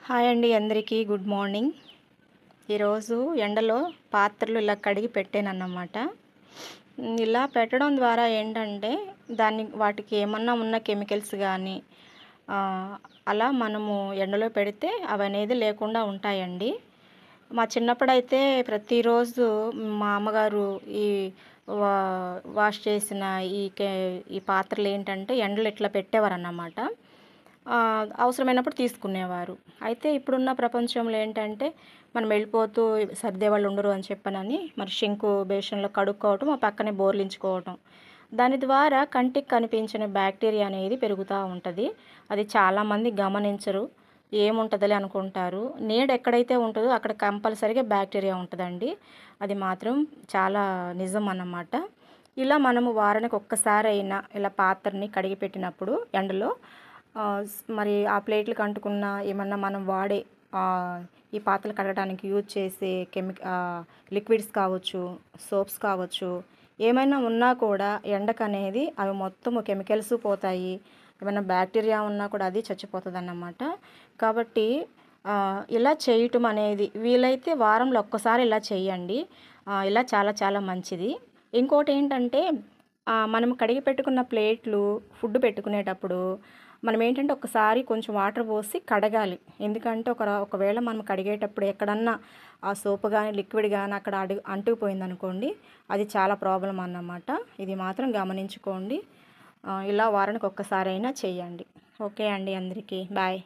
Hi అండి, అందరికీ good morning. ఈరోజు ఎండలో పాత్రలు ఇలా కడిగి పెట్టానన్నమాట. ఇలా పెట్టడం ద్వారా ఏంటంటే వాటికి ఏమన్నా ఉన్న కెమికల్స్ కానీ అలా మనము ఎండలో పెడితే అవనేది లేకుండా ఉంటాయండి. మా చిన్నప్పుడైతే ప్రతిరోజు మా అమ్మగారు ఈ వా వాష్ చేసిన ఈ పాత్రలు ఏంటంటే ఎండలో ఇట్లా పెట్టేవారన్నమాట. అవసరమైనప్పుడు తీసుకునేవారు. అయితే ఇప్పుడున్న ప్రపంచంలో ఏంటంటే మనం వెళ్ళిపోతూ సర్దేవాళ్ళు ఉండరు అని చెప్పనని మరి షింకు బేషన్లో కడుక్కోవటం, ఆ పక్కనే బోర్లించుకోవటం. దాని ద్వారా కంటికి కనిపించని బ్యాక్టీరియా అనేది పెరుగుతూ ఉంటుంది. అది చాలామంది గమనించరు. ఏముంటుందిలే అనుకుంటారు. నీడ ఎక్కడైతే ఉంటుందో అక్కడ కంపల్సరీగా బ్యాక్టీరియా ఉంటుందండి. అది మాత్రం చాలా నిజం అన్నమాట. ఇలా మనము వారానికి ఒక్కసారైనా ఇలా పాత్రని కడిగి పెట్టినప్పుడు ఎండలో మరి ఆ ప్లేట్లకు అంటుకున్న ఏమన్నా మనం వాడే ఈ పాత్రలు కడగడానికి యూజ్ చేసే లిక్విడ్స్ కావచ్చు, సోప్స్ కావచ్చు, ఏమైనా ఉన్నా కూడా ఎండకనేది అవి మొత్తము కెమికల్స్ పోతాయి. ఏమైనా బ్యాక్టీరియా ఉన్నా కూడా అది చచ్చిపోతుందన్నమాట. కాబట్టి ఇలా చేయటం అనేది వీలైతే వారంలో ఒక్కసారి ఇలా చేయండి. ఇలా చాలా చాలా మంచిది. ఇంకోటి ఏంటంటే మనం కడిగి పెట్టుకున్న ప్లేట్లు ఫుడ్ పెట్టుకునేటప్పుడు మనం ఏంటంటే ఒకసారి కొంచెం వాటర్ పోసి కడగాలి. ఎందుకంటే ఒకవేళ మనం కడిగేటప్పుడు ఎక్కడన్నా ఆ సోప్ కానీ లిక్విడ్ కానీ అక్కడ అంటుకుపోయిందనుకోండి, అది చాలా ప్రాబ్లం అన్నమాట. ఇది మాత్రం గమనించుకోండి. ఇలా వారానికి ఒక్కసారైనా చేయండి. ఓకే అండి, అందరికీ బాయ్.